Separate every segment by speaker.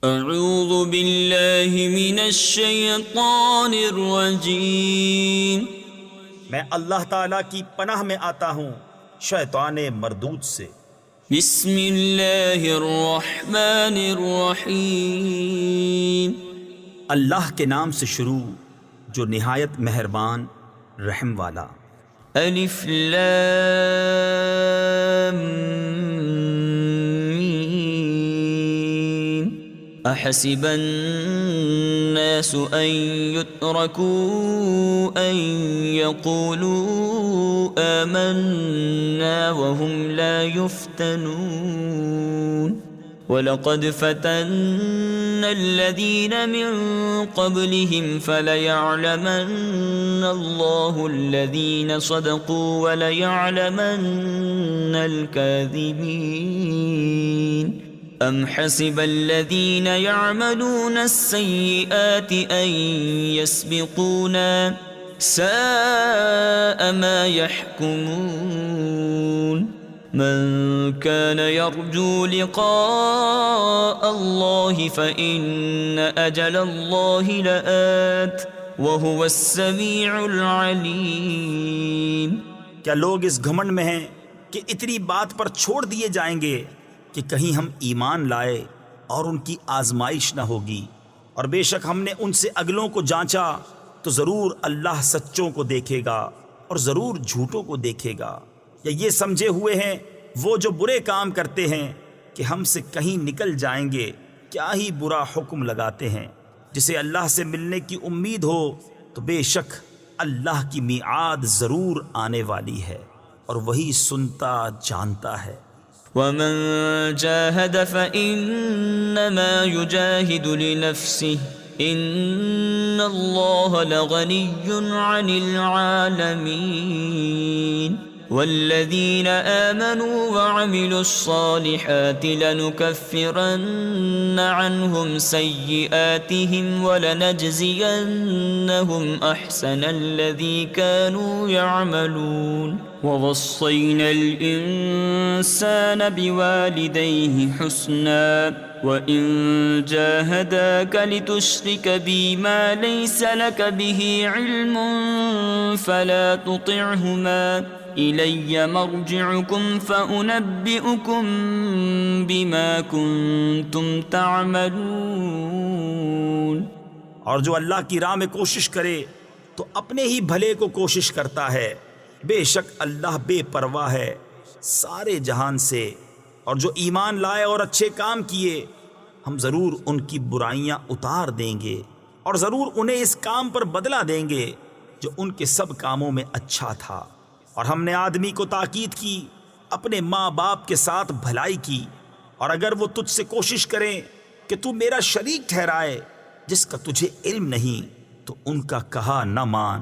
Speaker 1: اعوذ باللہ من الشیطان الرجیم۔
Speaker 2: میں اللہ تعالیٰ کی پناہ میں آتا ہوں شیطان مردود سے۔
Speaker 1: بسم اللہ الرحمن الرحیم۔
Speaker 2: اللہ کے نام سے شروع جو نہایت مہربان رحم والا۔
Speaker 1: الف لام میم۔ احسب الناس ان يتركوا ان يقولوا آمنا وهم لا يفتنون وَلَقَدْ فَتَنَّا الَّذِينَ مِن قَبْلِهِمْ فَلَيَعْلَمَنَّ اللَّهُ الَّذِينَ صَدَقُوا وَلَيَعْلَمَنَّ الْكَاذِبِينَ أَمْ حَسِبَ الَّذِينَ يَعْمَلُونَ السَّيِّئَاتِ أَن يَسْبِقُونَا سَاءَ مَا يَحْكُمُونَ من كان يرجو لقاء الله فإن أجل الله لآت وهو السميع العليم۔
Speaker 2: کیا لوگ اس گھمنڈ میں ہیں کہ اتنی بات پر چھوڑ دیے جائیں گے کہ کہیں ہم ایمان لائے اور ان کی آزمائش نہ ہوگی، اور بے شک ہم نے ان سے اگلوں کو جانچا تو ضرور اللہ سچوں کو دیکھے گا اور ضرور جھوٹوں کو دیکھے گا۔ یا یہ سمجھے ہوئے ہیں وہ جو برے کام کرتے ہیں کہ ہم سے کہیں نکل جائیں گے، کیا ہی برا حکم لگاتے ہیں۔ جسے اللہ سے ملنے کی امید ہو تو بے شک اللہ کی میعاد ضرور آنے والی ہے، اور وہی سنتا جانتا ہے۔
Speaker 1: ومن جاهد فإنما يجاهد لنفسه إن الله لغني عن العالمين والذين آمنوا وعملوا الصالحات لنكفرن عنهم سيئاتهم ولنجزينهم أحسن الذي كانوا يعملون ووصينا الإنسان بوالديه حسنا وإن جاهداك لتشرك بي ما ليس لك به علم فلا تطعهما إِلَيَّ مَرْجِعُكُمْ فَأُنَبِّئُكُمْ بِمَا كُنْتُمْ تَعْمَلُونَ۔
Speaker 2: اور جو اللہ کی راہ میں کوشش کرے تو اپنے ہی بھلے کو کوشش کرتا ہے، بے شک اللہ بے پرواہ ہے سارے جہان سے۔ اور جو ایمان لائے اور اچھے کام کیے ہم ضرور ان کی برائیاں اتار دیں گے، اور ضرور انہیں اس کام پر بدلہ دیں گے جو ان کے سب کاموں میں اچھا تھا۔ اور ہم نے آدمی کو تاکید کی اپنے ماں باپ کے ساتھ بھلائی کی، اور اگر وہ تجھ سے کوشش کریں کہ تو میرا شریک ٹھہرائے جس کا تجھے علم نہیں تو ان کا کہا نہ مان۔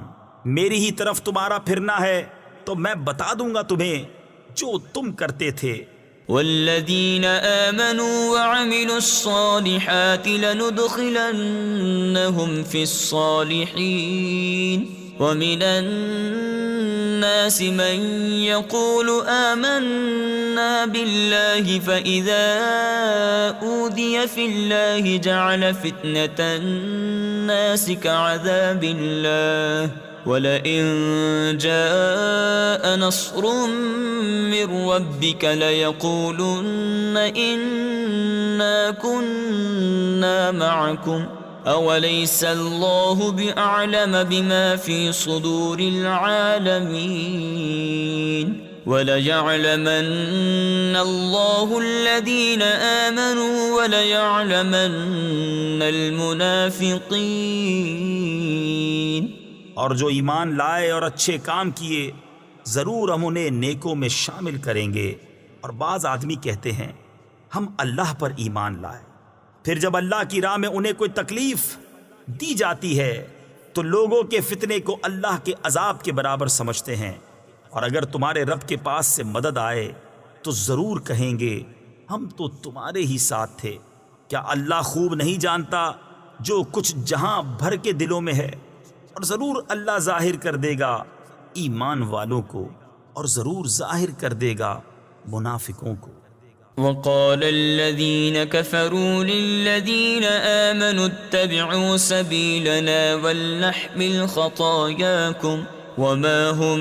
Speaker 2: میری ہی طرف تمہارا پھرنا ہے تو میں بتا دوں گا تمہیں جو تم کرتے تھے۔
Speaker 1: والذین آمنوا وعملوا الصالحات لندخلنهم في الصالحین ومن الناس من يقول آمنا بالله فإذا أوذي في الله جعل فتنة الناس كعذاب الله ولئن جاء نصر من ربك ليقولن إنا كنا معكم أوليس الله بأعلم بما في صدور العالمين وليعلمن الله الذين آمنوا وليعلمن المنافقين۔
Speaker 2: اور جو ایمان لائے اور اچھے کام کیے ضرور ہم انہیں نیکوں میں شامل کریں گے۔ اور بعض آدمی کہتے ہیں ہم اللہ پر ایمان لائے، پھر جب اللہ کی راہ میں انہیں کوئی تکلیف دی جاتی ہے تو لوگوں کے فتنے کو اللہ کے عذاب کے برابر سمجھتے ہیں۔ اور اگر تمہارے رب کے پاس سے مدد آئے تو ضرور کہیں گے ہم تو تمہارے ہی ساتھ تھے۔ کیا اللہ خوب نہیں جانتا جو کچھ جہاں بھر کے دلوں میں ہے؟ اور ضرور اللہ ظاہر کر دے گا ایمان والوں کو، اور ضرور ظاہر کر دے گا منافقوں کو۔
Speaker 1: وقال الذين كفروا للذين آمنوا اتبعوا سبيلنا ولنحمل خطاياكم وما هم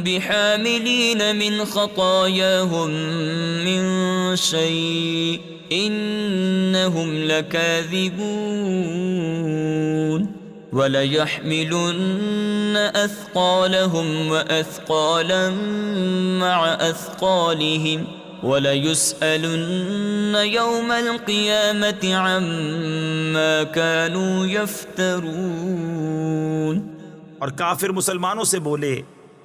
Speaker 1: بحاملين من خطاياهم من شيء إنهم لكاذبون وَلَيَحْمِلُنَّ أَثْقَالَهُمْ وَأَثْقَالًا مَعَ أَثْقَالِهِمْ وَلَيُسْأَلُنَّ يَوْمَ الْقِيَامَةِ عَمَّا كَانُوا يَفْتَرُونَ۔
Speaker 2: اور کافر مسلمانوں سے بولے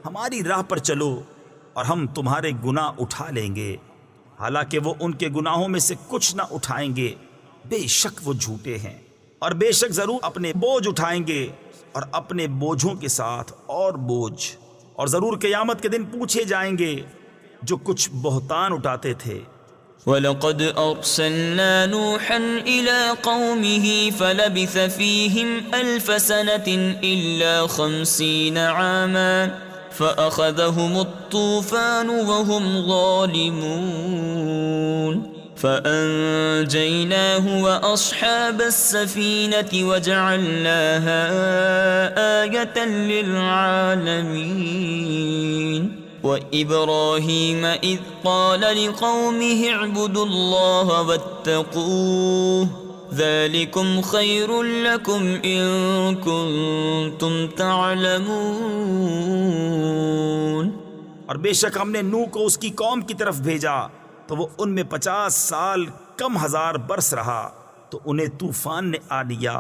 Speaker 2: ہماری راہ پر چلو اور ہم تمہارے گناہ اٹھا لیں گے، حالانکہ وہ ان کے گناہوں میں سے کچھ نہ اٹھائیں گے، بے شک وہ جھوٹے ہیں، اور بے شک ضرور اپنے بوجھ اٹھائیں گے اور اپنے بوجھوں کے ساتھ اور بوجھ، اور ضرور قیامت کے دن پوچھے جائیں گے جو کچھ بہتان اٹھاتے تھے۔
Speaker 1: وَلَقَدْ أَرْسَلْنَا نُوحًا إِلَىٰ قَوْمِهِ فَلَبِثَ فِيهِمْ أَلْفَ سَنَةٍ إِلَّا 50 عَامًا فَأَخَذَهُمُ الطُّوفَانُ وَهُمْ ظَالِمُونَ فَأَنجَيْنَاهُ وَأَصْحَابَ السَّفِينَةِ وَجَعَلْنَاهَا آيَةً لِّلْعَالَمِينَ۔ وَإِبْرَاهِيمَ إِذْ قَالَ لِقَوْمِهِ اعْبُدُوا اللَّهَ وَاتَّقُوهُ ذَلِكُمْ خَيْرٌ لَّكُمْ إِن كُنتُمْ تَعْلَمُونَ۔
Speaker 2: اور بے شک ہم نے نوح کو اس کی قوم کی طرف بھیجا تو وہ ان میں 50 سال کم ہزار برس رہا، تو انہیں طوفان نے آ لیا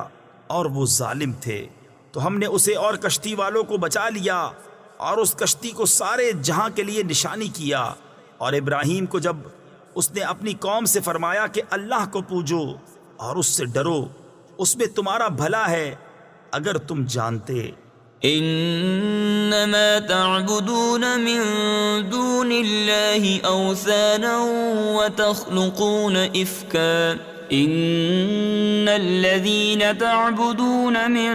Speaker 2: اور وہ ظالم تھے، تو ہم نے اسے اور کشتی والوں کو بچا لیا اور اس کشتی کو سارے جہاں کے لیے نشانی کیا۔ اور ابراہیم کو جب اس نے اپنی قوم سے فرمایا کہ اللہ کو پوجو اور اس سے ڈرو، اس میں تمہارا بھلا ہے اگر تم جانتے۔
Speaker 1: انما تعبدون من دون الله اوثانا وتخلقون افكا ان الذين تعبدون من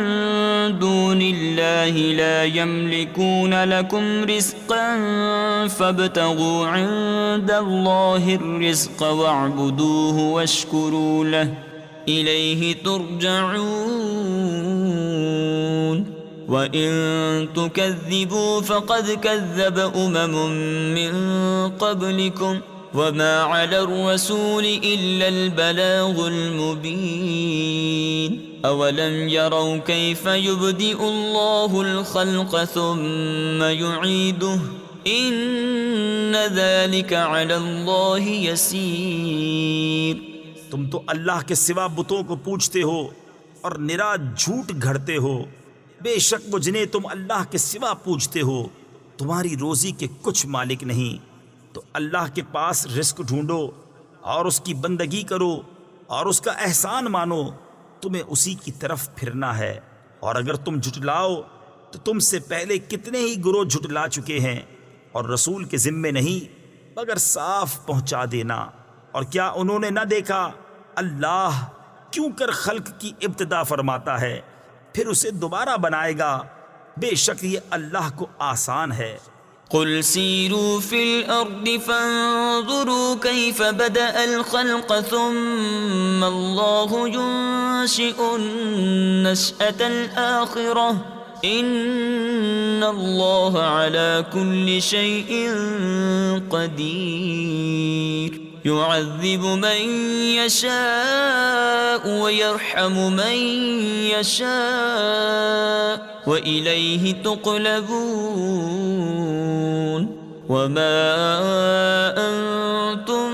Speaker 1: دون الله لا يملكون لكم رزقا فابتغوا عند الله الرزق واعبدوه واشكروا له اليه ترجعون وَإِن تُكَذِّبُوا فَقَدْ كَذَّبَ مِن قَبْلِكُمْ وَمَا عَلَى الرَّسُولِ إِلَّا الْبَلَاغُ الْمُبِينُ أَوَلَمْ يَرَوْا كَيْفَ يُبْدِئُ اللَّهُ الْخَلْقَ ثُمَّ يُعِيدُهُ إِنَّ ذَلِكَ عَلَى اللَّهِ يَسِيرٌ۔
Speaker 2: تم تو اللہ کے سوا بتوں کو پوجتے ہو اور نرا جھوٹ گھڑتے ہو، بے شک وہ جنہیں تم اللہ کے سوا پوجتے ہو تمہاری روزی کے کچھ مالک نہیں، تو اللہ کے پاس رزق ڈھونڈو اور اس کی بندگی کرو اور اس کا احسان مانو، تمہیں اسی کی طرف پھرنا ہے۔ اور اگر تم جھٹلاؤ تو تم سے پہلے کتنے ہی گروہ جھٹلا چکے ہیں، اور رسول کے ذمے نہیں مگر صاف پہنچا دینا۔ اور کیا انہوں نے نہ دیکھا اللہ کیوں کر خلق کی ابتدا فرماتا ہے پھر اسے دوبارہ بنائے گا، بے شک یہ اللہ کو آسان ہے۔
Speaker 1: قل سیروا فی الارض فانظروا کیف بدأ الخلق ثم اللہ ينشئ النشأة الآخرة ان اللہ علی کل شیء قدیر يعذب من يشاء ويرحم من يشاء وإليه تقلبون وما أنتم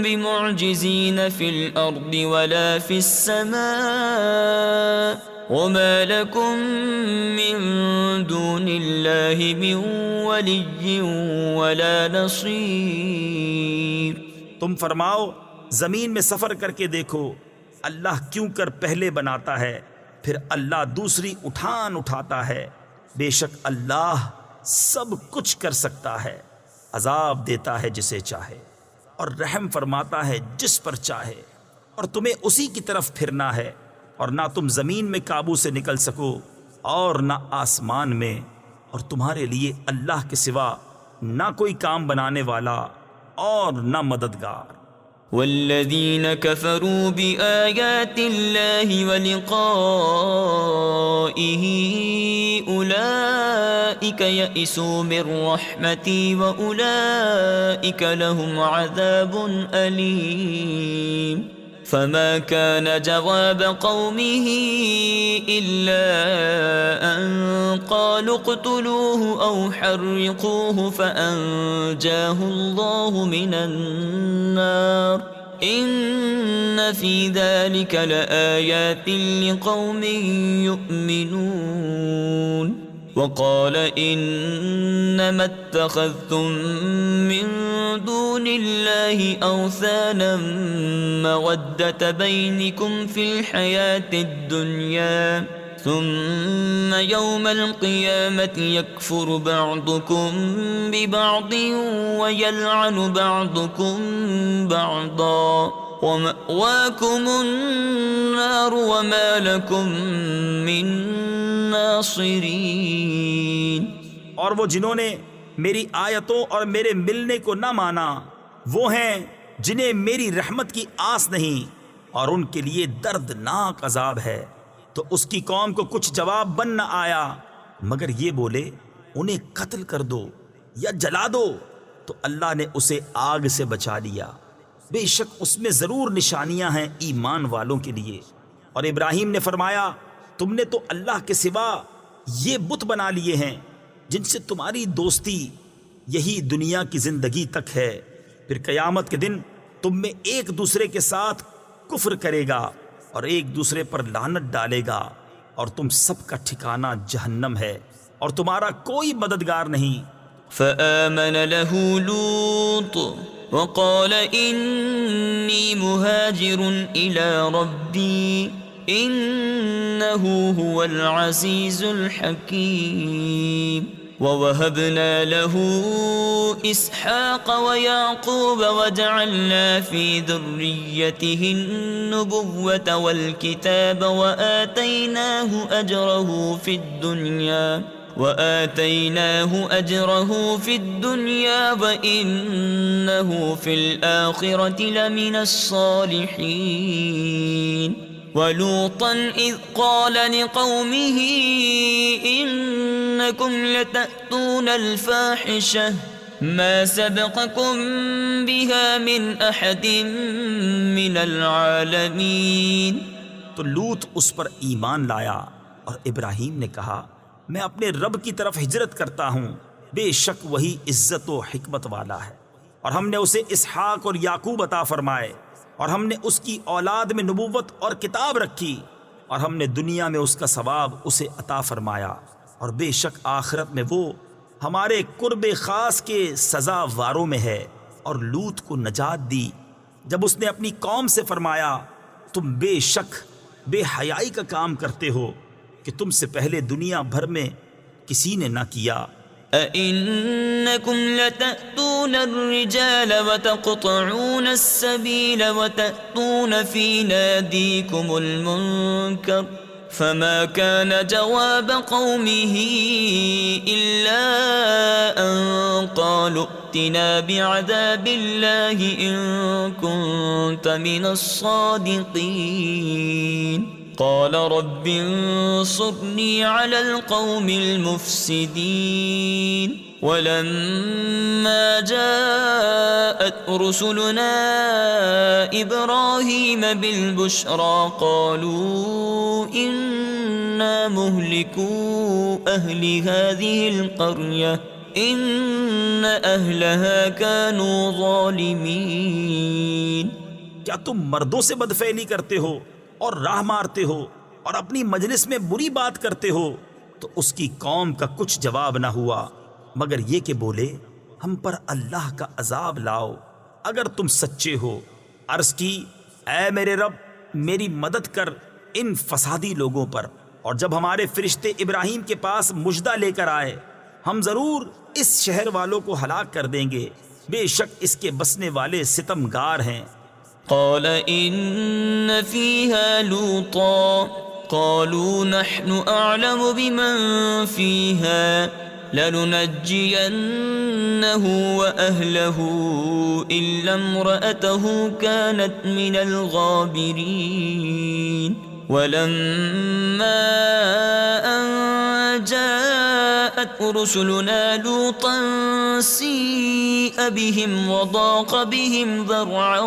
Speaker 1: بمعجزين في الأرض ولا في السماء وما لكم من دون الله من ولي ولا نصير۔
Speaker 2: تم فرماؤ زمین میں سفر کر کے دیکھو اللہ کیوں کر پہلے بناتا ہے پھر اللہ دوسری اٹھاتا ہے، بے شک اللہ سب کچھ کر سکتا ہے، عذاب دیتا ہے جسے چاہے اور رحم فرماتا ہے جس پر چاہے، اور تمہیں اسی کی طرف پھرنا ہے، اور نہ تم زمین میں قابو سے نکل سکو اور نہ آسمان میں، اور تمہارے لیے اللہ کے سوا نہ کوئی کام بنانے والا اور نہ مددگار۔
Speaker 1: والذین کفروا بآیات اللہ ولقائہ اولئک یئسوا من رحمتی واولئک لهم عذاب علیم۔ فما كان جواب قومه إلا أن قالوا اقتلوه أو حرقوه فأنجاه الله من النار إن في ذلك لآيات لقوم يؤمنون۔ وقال انما اتخذتم من دون الله اوثانا مودة بينكم في الحياة الدنيا ثم يوم القيامة يكفر بعضكم ببعض ويلعن بعضكم بعضا ومأواكم النار وما لكم من ناصرین۔
Speaker 2: اور وہ جنہوں نے میری آیتوں اور میرے ملنے کو نہ مانا وہ ہیں جنہیں میری رحمت کی آس نہیں اور ان کے لیے دردناک عذاب ہے۔ تو اس کی قوم کو کچھ جواب بن نہ آیا مگر یہ بولے انہیں قتل کر دو یا جلا دو، تو اللہ نے اسے آگ سے بچا لیا۔ بے شک اس میں ضرور نشانیاں ہیں ایمان والوں کے لیے۔ اور ابراہیم نے فرمایا تم نے تو اللہ کے سوا یہ بت بنا لیے ہیں جن سے تمہاری دوستی یہی دنیا کی زندگی تک ہے، پھر قیامت کے دن تم میں ایک دوسرے کے ساتھ کفر کرے گا اور ایک دوسرے پر لعنت ڈالے گا اور تم سب کا ٹھکانہ جہنم ہے اور تمہارا کوئی مددگار نہیں۔
Speaker 1: فآمن له لوط وقال انی مہاجر الی ربی انه هو العزیز الحکیم۔ ووهبنا له اسحاق ويعقوب وجعلنا في ذريته النبوة والكتاب وآتيناه أجره في الدنيا وإنه في الآخرة لمن الصالحين۔ ولوطا إذ قال لقومه إنكم لتأتون الفاحشة ما سبقكم بها من أحد من العالمين۔
Speaker 2: تو لوط اس پر ایمان لایا اور ابراہیم نے کہا میں اپنے رب کی طرف ہجرت کرتا ہوں، بے شک وہی عزت و حکمت والا ہے۔ اور ہم نے اسے اسحاق اور یعقوب عطا فرمائے اور ہم نے اس کی اولاد میں نبوت اور کتاب رکھی اور ہم نے دنیا میں اس کا ثواب اسے عطا فرمایا، اور بے شک آخرت میں وہ ہمارے قرب خاص کے سزا واروں میں ہے۔ اور لوط کو نجات دی جب اس نے اپنی قوم سے فرمایا تم بے شک بے حیائی کا کام کرتے ہو کہ تم سے پہلے دنیا بھر میں کسی نے نہ کیا۔
Speaker 1: أَإِنَّكُمْ لَتَأْتُونَ الرِّجَالَ وَتَقْطَعُونَ السَّبِيلَ وَتَأْتُونَ فِي نَادِيكُمُ الْمُنكَرَ فَمَا كَانَ جَوَابَ قَوْمِهِ إِلَّا أَن قَالُوا ائْتِنَا بِعَذَابِ اللَّهِ إِن كُنتَ مِنَ الصَّادِقِينَ۔ قال رب انصرني على القوم المفسدين۔ ولما جاءت رسلنا إبراهيم بالبشرى قالوا إنا مهلكو أهل هذه القرية إن أهلها كانوا ظالمين۔
Speaker 2: کیا تم مردوں سے بدفعلی کرتے ہو اور راہ مارتے ہو اور اپنی مجلس میں بری بات کرتے ہو؟ تو اس کی قوم کا کچھ جواب نہ ہوا مگر یہ کہ بولے ہم پر اللہ کا عذاب لاؤ اگر تم سچے ہو۔ عرض کی اے میرے رب میری مدد کر ان فسادی لوگوں پر۔ اور جب ہمارے فرشتے ابراہیم کے پاس مژدہ لے کر آئے ہم ضرور اس شہر والوں کو ہلاک کر دیں گے، بے شک اس کے بسنے والے ستمگار ہیں۔
Speaker 1: قال إن فيها لوطا قالوا نحن أعلم بمن فيها لننجينه وأهله إلا امرأته كانت من الغابرين ولما أن جاءت رسلنا لوطا سيء بهم وضاق بهم ذرعا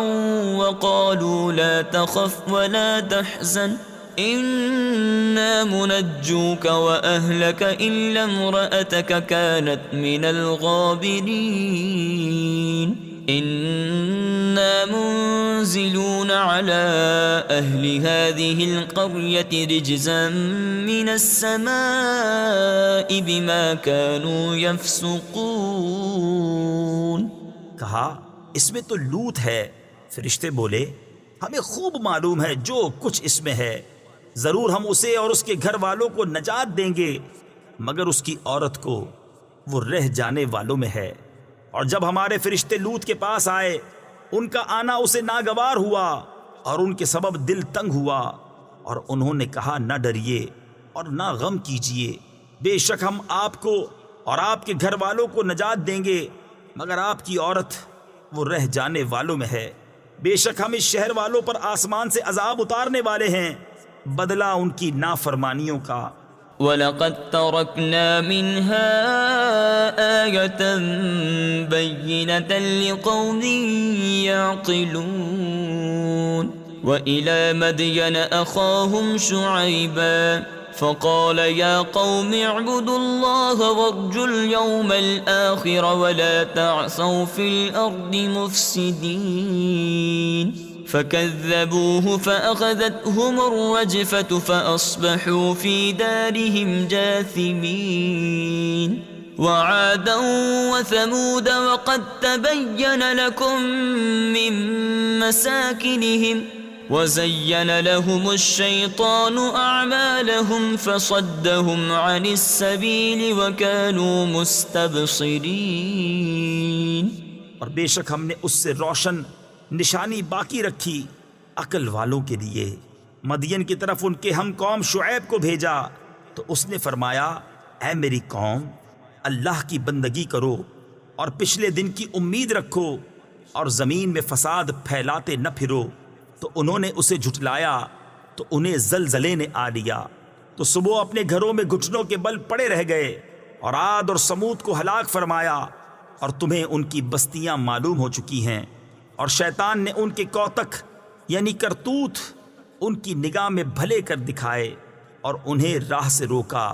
Speaker 1: وقالوا لا تخف ولا تحزن إنا منجوك وأهلك إلا امرأتك كانت من الغابرين إنا منزلون على أهل هذه القرية رجزا من السماء بما كانوا يفسقون.
Speaker 2: کہا اس میں تو لوط ہے. فرشتے بولے ہمیں خوب معلوم ہے جو کچھ اس میں ہے، ضرور ہم اسے اور اس کے گھر والوں کو نجات دیں گے، مگر اس کی عورت کو وہ رہ جانے والوں میں ہے. اور جب ہمارے فرشتے لوط کے پاس آئے ان کا آنا اسے ناگوار ہوا اور ان کے سبب دل تنگ ہوا، اور انہوں نے کہا نہ ڈریے اور نہ غم کیجیے، بے شک ہم آپ کو اور آپ کے گھر والوں کو نجات دیں گے، مگر آپ کی عورت وہ رہ جانے والوں میں ہے. بے شک ہم اس شہر والوں پر آسمان سے عذاب اتارنے والے ہیں بدلہ ان کی نافرمانیوں کا.
Speaker 1: وَلَقَدْ تَرَكْنَا مِنْهَا آيَةً بَيِّنَةً لِقَوْمٍ يَعْقِلُونَ. وَإِلَى مَدْيَنَ أَخَاهُمْ شُعَيْبًا فقال يا قوم اعبدوا الله وارجوا اليوم الآخر ولا تعثوا في الأرض مفسدين. فكذبوه فأخذتهم الرجفة فأصبحوا في دارهم جاثمين. وعادا وثمود وقد تبين لكم من مساكنهم وزين لهم الشيطان أعمالهم فصدهم عن السبيل وكانوا مستبصرين.
Speaker 2: اور بے شک ہم نے اس سے روشن نشانی باقی رکھی عقل والوں کے لیے. مدین کی طرف ان کے ہم قوم شعیب کو بھیجا تو اس نے فرمایا اے میری قوم اللہ کی بندگی کرو اور پچھلے دن کی امید رکھو اور زمین میں فساد پھیلاتے نہ پھرو. تو انہوں نے اسے جھٹلایا تو انہیں زلزلے نے آ لیا تو صبح اپنے گھروں میں گھٹنوں کے بل پڑے رہ گئے. اور عاد اور سمود کو ہلاک فرمایا اور تمہیں ان کی بستیاں معلوم ہو چکی ہیں. اور شیطان نے ان کے کوتک یعنی کرتوت ان کی نگاہ میں بھلے کر دکھائے اور انہیں راہ سے روکا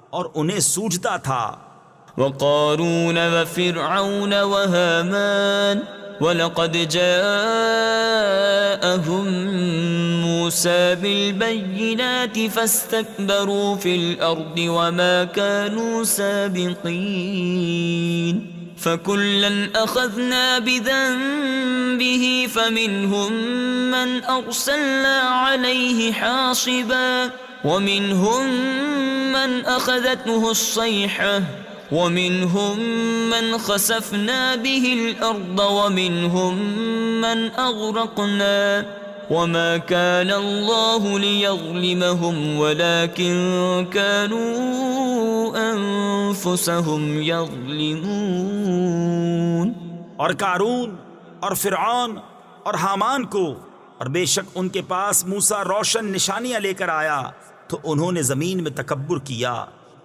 Speaker 2: اور انہیں سوجھتا تھا.
Speaker 1: وقارون وفرعون وهامان وَلَقَدْ جَاءَهُمْ مُوسَى بِالْبَيِّنَاتِ فَاسْتَكْبَرُوا فِي الْأَرْضِ وَمَا كَانُوا سَابِقِينَ. فَكُلًّا أَخَذْنَا بِذَنبِهِ فَمِنْهُمْ مَنْ أَرْسَلْنَا عَلَيْهِ حَاصِبًا وَمِنْهُمْ مَنْ أَخَذَتْهُ الصَّيْحَةُ وَمِنْهُمْ مَنْ خَسَفْنَا بِهِ الْأَرْضَ وَمِنْهُمْ مَنْ أَغْرَقْنَا وَمَا كَانَ اللَّهُ لِيَظْلِمَهُمْ وَلَكِنْ كَانُوا أَنفُسَهُمْ يَظْلِمُونَ.
Speaker 2: اور قارون اور فرعون اور حامان کو اور بے شک ان کے پاس موسیٰ روشن نشانیاں لے کر آیا تو انہوں نے زمین میں تکبر کیا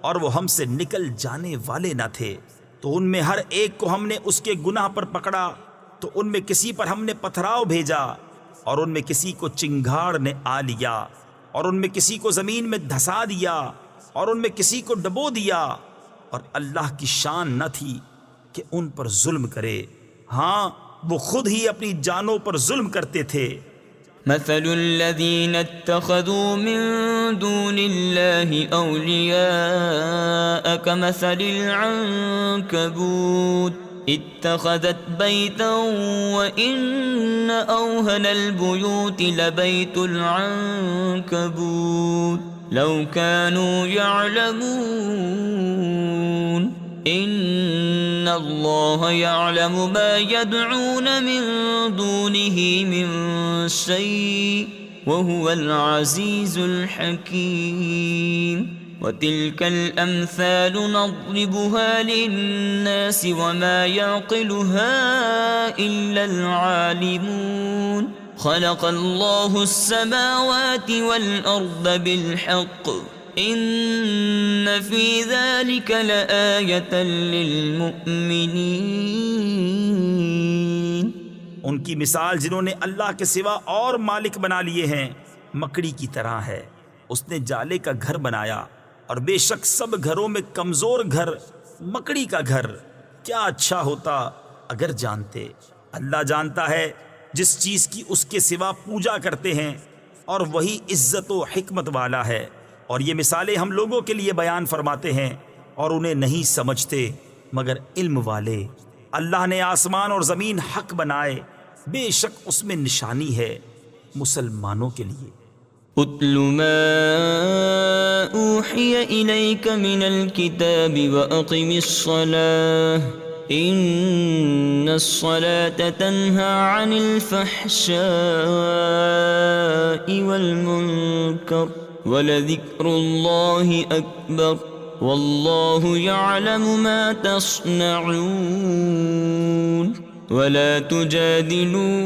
Speaker 2: اور وہ ہم سے نکل جانے والے نہ تھے. تو ان میں ہر ایک کو ہم نے اس کے گناہ پر پکڑا تو ان میں کسی پر ہم نے پتھراؤ بھیجا اور ان میں کسی کو چنگھاڑ نے آ لیا اور ان میں کسی کو زمین میں دھسا دیا اور ان میں کسی کو ڈبو دیا. اور اللہ کی شان نہ تھی کہ ان پر ظلم کرے، ہاں وہ خود ہی اپنی جانوں پر ظلم کرتے تھے.
Speaker 1: مثل الذين اتخذوا من دون الله أولياء كمثل العنكبوت اتخذت بيتا وإن أوهن البيوت لبيت العنكبوت لو كانوا يعلمون إن الله يعلم ما يدعون من دونه من شيء وهو العزيز الحكيم. وتلك الأمثال نضربها للناس وما يعقلها إلا العالمون خلق الله السماوات والأرض بالحق إن في ذلك لآية للمؤمنين.
Speaker 2: ان کی مثال جنہوں نے اللہ کے سوا اور مالک بنا لیے ہیں مکڑی کی طرح ہے. اس نے جالے کا گھر بنایا اور بے شک سب گھروں میں کمزور گھر مکڑی کا گھر. کیا اچھا ہوتا اگر جانتے. اللہ جانتا ہے جس چیز کی اس کے سوا پوجا کرتے ہیں اور وہی عزت و حکمت والا ہے. اور یہ مثالیں ہم لوگوں کے لیے بیان فرماتے ہیں اور انہیں نہیں سمجھتے مگر علم والے. اللہ نے آسمان اور زمین حق بنائے بے شک اس میں نشانی ہے مسلمانوں کے لیے.
Speaker 1: اتل ما اوحی الیک من الکتاب واقم الصلاة ان الصلاة تنہى عن الفحشاء والمنکر ولذکر اللہ اکبر واللہ یعلم ما تصنعون. ولا تجادلوا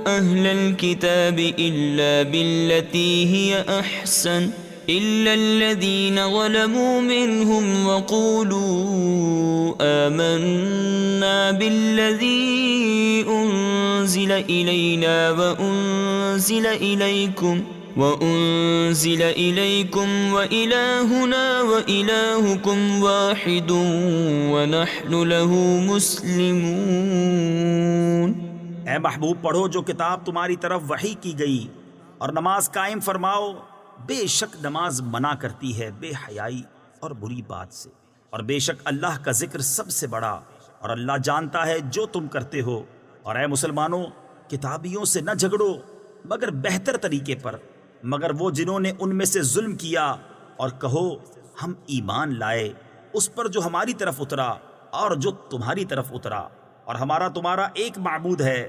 Speaker 1: أهل الكتاب إلا بالتي هي أحسن إلا الذين ظلموا منهم وقولوا آمنا بالذي أنزل إلينا وأنزل إليكم وإلهنا وإلهكم واحد ونحن له مسلمون.
Speaker 2: اے محبوب پڑھو جو کتاب تمہاری طرف وحی کی گئی اور نماز قائم فرماؤ. بے شک نماز منع کرتی ہے بے حیائی اور بری بات سے اور بے شک اللہ کا ذکر سب سے بڑا اور اللہ جانتا ہے جو تم کرتے ہو. اور اے مسلمانوں کتابیوں سے نہ جھگڑو مگر بہتر طریقے پر مگر وہ جنہوں نے ان میں سے ظلم کیا اور کہو ہم ایمان لائے اس پر جو ہماری طرف اترا اور جو تمہاری طرف اترا اور ہمارا تمہارا ایک معبود ہے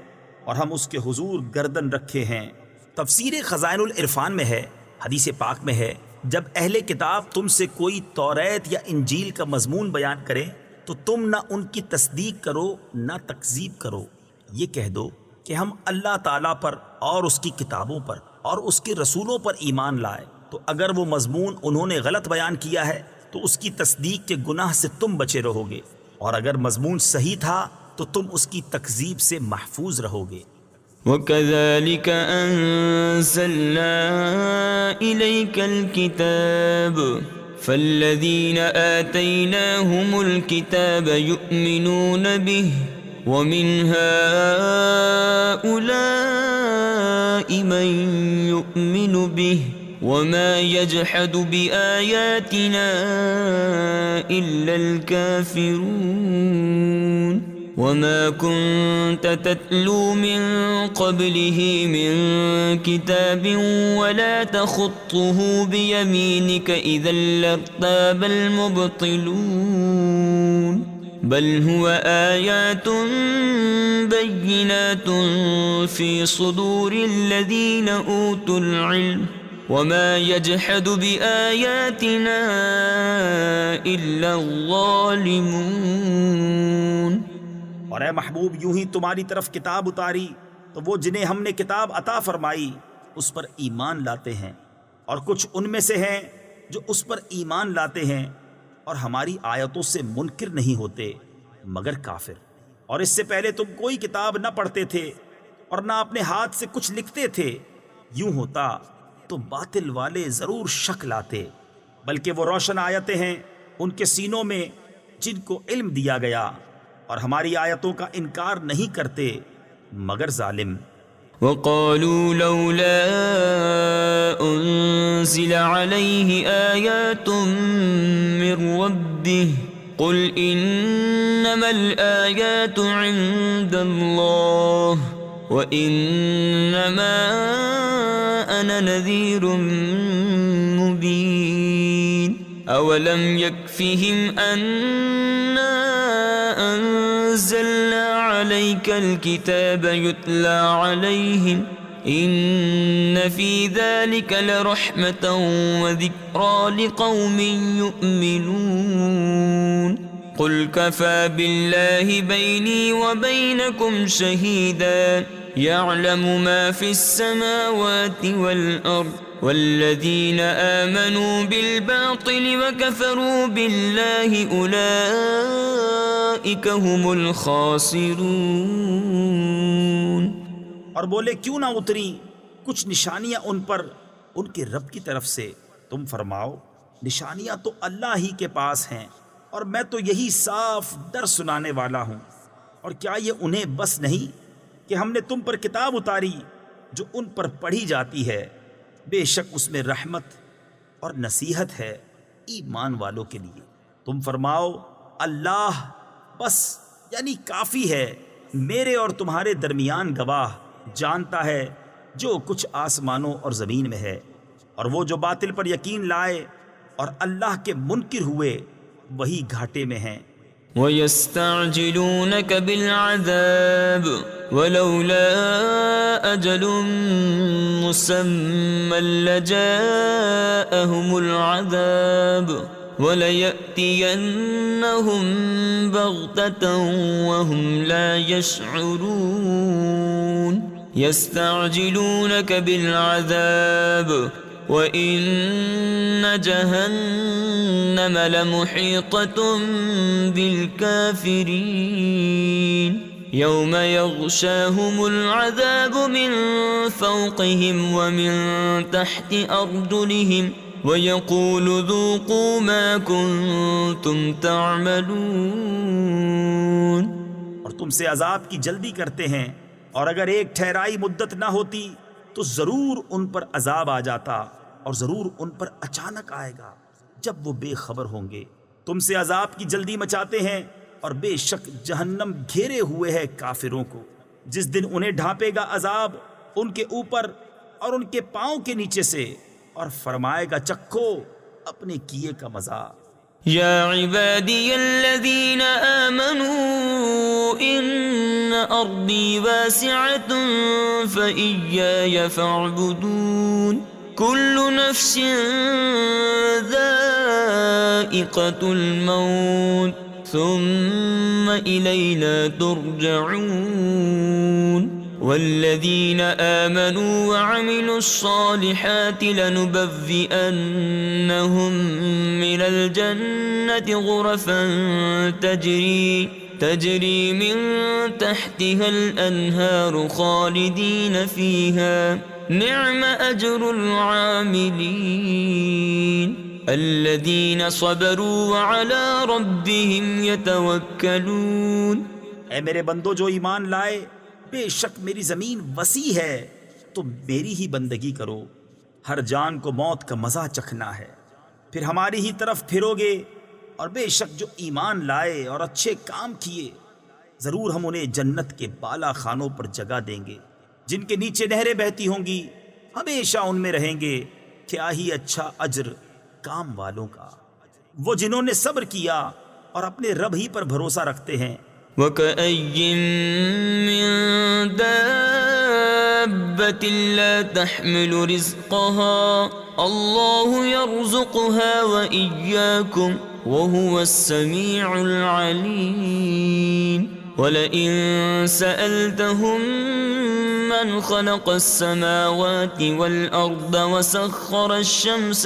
Speaker 2: اور ہم اس کے حضور گردن رکھے ہیں. تفسیر خزائن العرفان میں ہے حدیث پاک میں ہے جب اہل کتاب تم سے کوئی توریت یا انجیل کا مضمون بیان کرے تو تم نہ ان کی تصدیق کرو نہ تکذیب کرو. یہ کہہ دو کہ ہم اللہ تعالیٰ پر اور اس کی کتابوں پر اور اس کے رسولوں پر ایمان لائے. تو اگر وہ مضمون انہوں نے غلط بیان کیا ہے تو اس کی تصدیق کے گناہ سے تم بچے رہو گے اور اگر مضمون صحیح تھا تو تم اس کی تکذیب سے محفوظ رہو گے.
Speaker 1: وَكَذَلِكَ أَنزَلْنَا إِلَيْكَ الْكِتَابَ فَالَّذِينَ آتَيْنَاهُمُ الْكِتَابَ يُؤْمِنُونَ بِهِ وَمِنْ هَؤُلَاءِ مَنْ يُؤْمِنُ بِهِ وَمَا يَجْحَدُ بِآيَاتِنَا إِلَّا الْكَافِرُونَ. وَمَا كُنْتَ تَتْلُو مِنْ قَبْلِهِ مِنْ كِتَابٍ وَلَا تَخُطُّهُ بِيَمِينِكَ إِذًا لَارْتَابَ الْمُبْطِلُونَ. بل هو آيات بينات في صدور الذين أوتوا العلم وما يجحد بآياتنا إلا الظالمون.
Speaker 2: اور اے محبوب یوں ہی تمہاری طرف کتاب اتاری تو وہ جنہیں ہم نے کتاب عطا فرمائی اس پر ایمان لاتے ہیں اور کچھ ان میں سے ہیں جو اس پر ایمان لاتے ہیں اور ہماری آیتوں سے منکر نہیں ہوتے مگر کافر. اور اس سے پہلے تم کوئی کتاب نہ پڑھتے تھے اور نہ اپنے ہاتھ سے کچھ لکھتے تھے. یوں ہوتا تو باطل والے ضرور شک لاتے بلکہ وہ روشن آیتیں ہیں ان کے سینوں میں جن کو علم دیا گیا اور ہماری آیتوں کا انکار نہیں کرتے مگر ظالم.
Speaker 1: وقالوا لولا انزل عليه آيات من ربه قل انما الآيات عند الله وانما انا نذير مبين. اولم يكفهم أنا أنزلنا عليك الكتاب يتلى عليهم إن في ذلك لرحمة وذكرى لقوم يؤمنون قل كفى بالله بيني وبينكم شهيدا يعلم ما في السماوات والأرض والذين آمنوا بالباطل وكفروا بالله أولئك هم الخاسرون.
Speaker 2: اور بولے کیوں نہ اتری کچھ نشانیاں ان پر ان کے رب کی طرف سے؟ تم فرماؤ نشانیاں تو اللہ ہی کے پاس ہیں اور میں تو یہی صاف در سنانے والا ہوں. اور کیا یہ انہیں بس نہیں کہ ہم نے تم پر کتاب اتاری جو ان پر پڑھی جاتی ہے؟ بے شک اس میں رحمت اور نصیحت ہے ایمان والوں کے لیے. تم فرماؤ اللہ بس یعنی کافی ہے میرے اور تمہارے درمیان گواہ، جانتا ہے جو کچھ آسمانوں اور زمین میں ہے. اور وہ جو باطل پر یقین لائے اور اللہ کے منکر ہوئے وہی گھاٹے میں ہیں.
Speaker 1: وَيَسْتَعْجِلُونَكَ بِالْعَذَابِ وَلَوْلَا أَجَلٌ مُّسَمًّى لَّجَاءَهُمُ الْعَذَابُ وَلَيَأْتِيَنَّهُم بَغْتَةً وَهُمْ لَا يَشْعُرُونَ. يَسْتَعْجِلُونَكَ بِالْعَذَابِ وَإِنَّ جَهَنَّمَ لَمُحِيطَةٌ بِالْكَافِرِينَ يَوْمَ يَغْشَاهُمُ الْعَذَابُ مِنْ فَوْقِهِمْ وَمِنْ تَحْتِ أَرْجُلِهِمْ وَيَقُولُ ذُوقُوا مَا كُنْتُمْ تَعْمَلُونَ.
Speaker 2: اور تم سے عذاب کی جلدی کرتے ہیں، اور اگر ایک ٹھہرائی مدت نہ ہوتی تو ضرور ان پر عذاب آ جاتا، اور ضرور ان پر اچانک آئے گا جب وہ بے خبر ہوں گے. تم سے عذاب کی جلدی مچاتے ہیں، اور بے شک جہنم گھیرے ہوئے ہے کافروں کو. جس دن انہیں ڈھانپے گا عذاب ان کے اوپر اور ان کے پاؤں کے نیچے سے، اور فرمائے گا چکھو اپنے کیے کا مزہ.
Speaker 1: یا عبادی الذین آمنوا ان ارضی واسعة فإیای فاعبدون کل نفس ذائقة الموت ثم الینا ترجعون. والذین آمنوا وعملوا الصالحات لنبوئنهم من الجنة غرفا تجری من تحتها الأنهار خالدین فيها نعم أجر العاملين الذين صبروا وعلى ربهم يتوكلون.
Speaker 2: اے میرے بندو جو ایمان لائے، بے شک میری زمین وسیع ہے تو میری ہی بندگی کرو. ہر جان کو موت کا مزہ چکھنا ہے، پھر ہماری ہی طرف پھرو گے. اور بے شک جو ایمان لائے اور اچھے کام کیے ضرور ہم انہیں جنت کے بالا خانوں پر جگہ دیں گے جن کے نیچے نہریں بہتی ہوں گی، ہمیشہ ان میں رہیں گے. کیا ہی اچھا اجر کام والوں کا، وہ جنہوں نے صبر کیا اور اپنے رب ہی پر بھروسہ رکھتے ہیں.
Speaker 1: وَكَأَيٍّن مِّن دَابَّةٍ لَّا تَحْمِلُ رِزْقَهَا اللَّهُ يَرْزُقُهَا وَإِيَّاكُمْ وَهُوَ السَّمِيعُ الْعَلِيمُ. وَلَئِن سَأَلْتَهُم مَّنْ خَلَقَ السَّمَاوَاتِ وَالْأَرْضَ وَسَخَّرَ الشَّمْسَ